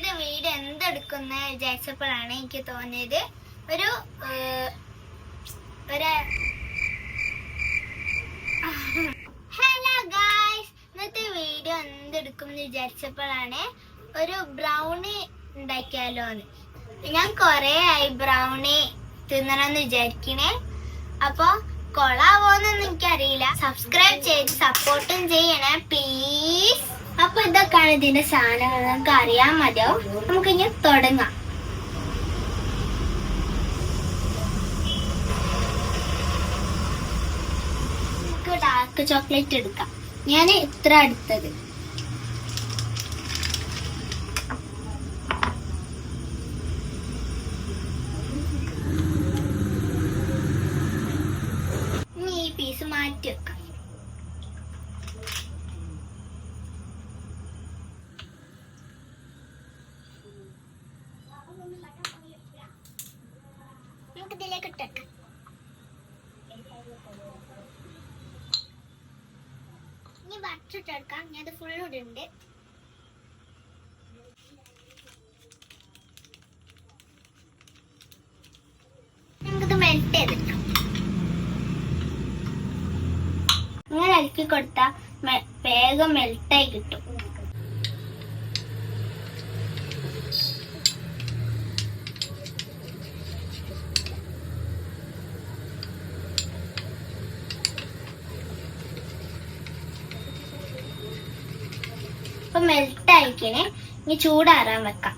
ഞാനിത് വീഡിയോ എന്തെടുക്കുന്ന വിചാരിച്ചപ്പോഴാണ് എനിക്ക് തോന്നിയത് ഒരു ഹലോ ഗായ്സ്, ഇന്നത്തെ വീഡിയോ എന്തെടുക്കും വിചാരിച്ചപ്പോഴാണ് ഒരു ബ്രൗണി ഉണ്ടാക്കിയാലോന്ന്. ഞാൻ കൊറേ ആയി ബ്രൗണി തിന്നണമെന്ന് വിചാരിക്കണേ. അപ്പൊ കൊളാവോന്നൊന്നും എനിക്കറിയില്ല. സബ്സ്ക്രൈബ് ചെയ്ത് സപ്പോർട്ടും ചെയ്യണേ പ്ലീസ്. അപ്പൊ ഇതൊക്കെയാണ് ഇതിന്റെ സാധനങ്ങൾ. നമുക്ക് അറിയാൻ മതിയാവും. നമുക്ക് ഇനി തുടങ്ങാം. നമുക്ക് ഡാർക്ക് ചോക്ലേറ്റ് എടുക്കാം. ഞാൻ ഇത്ര എടുത്തത്. ഇനി ഈ പീസ് മാറ്റി വെക്കാം. നമുക്ക് ഇതിലേക്ക് ഇട്ടേക്കാം. ഇനി ബട്ടർ ഇട്ടെടുക്കാം. ഞാൻ ഇത് ഫുൾ ഇടുന്നുണ്ട്. നമുക്കിത് മെൽറ്റ് ചെയ്തെടുക്കാം. ഇങ്ങനെ ഇളക്കി കൊടുത്താൽ വേഗം മെൽറ്റായി കിട്ടും. ഇപ്പൊ മെൽറ്റ് ആയിക്കണേ. ഇനി ചൂടാറാൻ വെക്കാം.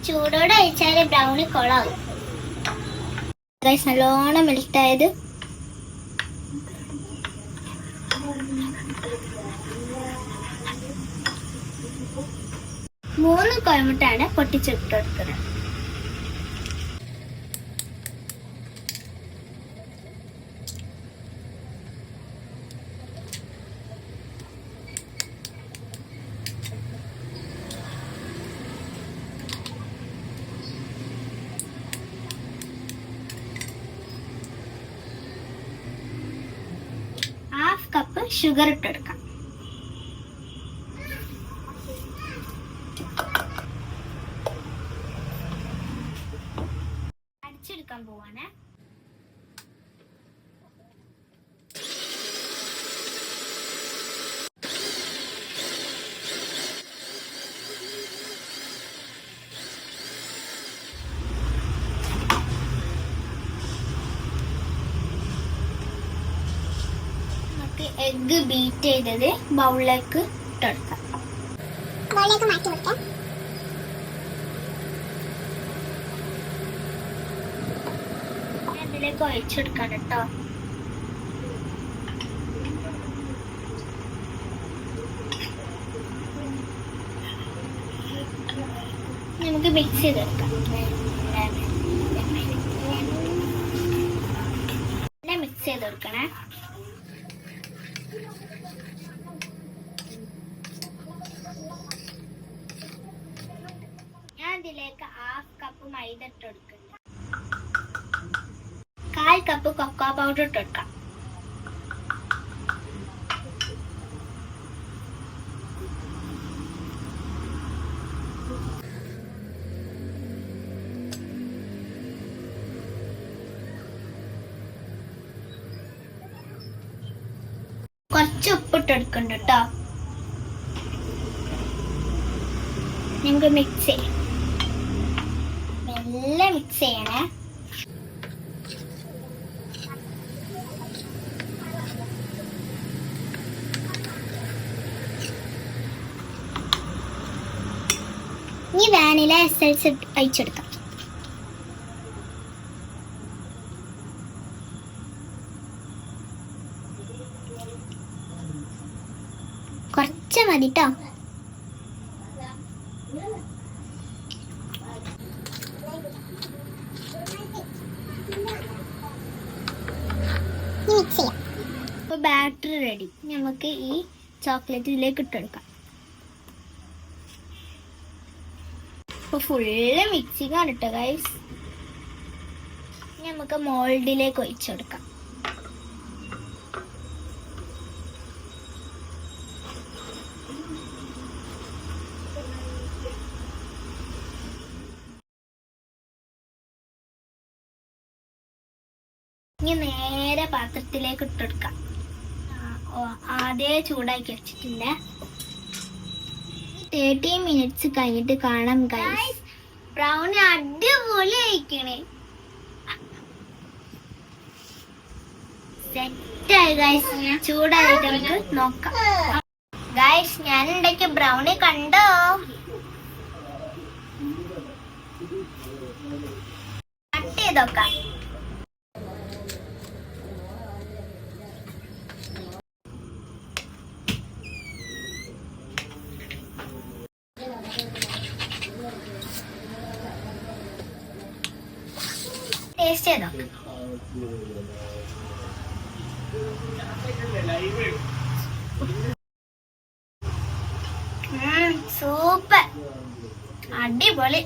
ചൂടോടെ അയച്ചാല് ബ്രൗണി കൊളാവും. നല്ലോണം മെൽറ്റ് ആയത്. മൂന്ന് കോയമുട്ടാണ് പൊട്ടിച്ചിട്ട് കൊടുക്കുന്നത്. ഹാഫ് കപ്പ് ഷുഗർ ഇട്ടെടുക്കാം. അടിച്ചെടുക്കാൻ പോവാണ്. എഗ്ഗ് ബീറ്റ് ചെയ്തത് ബൗളിലേക്ക് ഇട്ടെടുക്കാം. ബൗളിലേക്ക് മാറ്റി വെക്കാം. ഇതിലേക്ക് ഒഴിച്ചെടുക്കാം കേട്ടോ. നമുക്ക് മിക്സ് ചെയ്തെടുക്കാം. മിക്സ് ചെയ്ത് കൊടുക്കണേ. ഞാൻ ഇതിലേക്ക് ഹാഫ് കപ്പ് മൈദ ഇട്ട് കൊടുക്കുന്നുണ്ട്. 1/4 കപ്പ് കൊക്കോ പൗഡർ ഇട്ട് കൊടുക്കാം. കുറച്ച് ഉപ്പിട്ട് എടുക്കുന്നുണ്ട് കേട്ടോ. നമുക്ക് മിക്സ് ചെയ്യാം. മെല്ലെ മിക്സ് ചെയ്യണേ. ഇനി വാനില എസൻസ് ഒഴിച്ചെടുക്കാം. കുറച്ച് മതി ട്ടോ. ഇപ്പൊ ബാറ്റർ റെഡി. നമുക്ക് ഈ ചോക്ലേറ്റ് ഇതിലേക്ക് ഇട്ടെടുക്കാം. ഇപ്പൊ ഫുള്ള് മിക്സിങ് ആണ് കേട്ടോ ഗൈസ്. നമുക്ക് മോൾഡിലേക്ക് ഒഴിച്ചെടുക്കാം. ഇനി നേരെ പാത്രത്തിലേക്ക് ഇട്ടെടുക്കാം. ആദ്യം ചൂടാക്കി വെച്ചിട്ടുണ്ട്. 30 മിനിറ്റ്സ് കഴിഞ്ഞിട്ട് കാണാം ഗൈസ്. ബ്രൗണി അടിപൊളി ആയിക്കണേ. സെറ്റായി ഗൈസ്. ചൂടായിട്ട് നമുക്ക് നോക്കാം. ഗൈസ്, ഞാൻ ഉണ്ടാക്കിയ ബ്രൗണി കണ്ടോ? കട്ട് ചെയ്തോക്കാം. ടേസ്റ്റ് ചെയ്തോ. സൂപ്പർ, അടിപൊളി.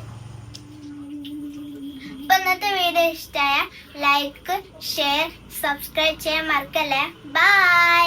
ഇപ്പൊ ഇന്നത്തെ വീഡിയോ ഇഷ്ടമായ ലൈക്ക്, ഷെയർ, സബ്സ്ക്രൈബ് ചെയ്യാൻ മറക്കല്ലേ. ബൈ.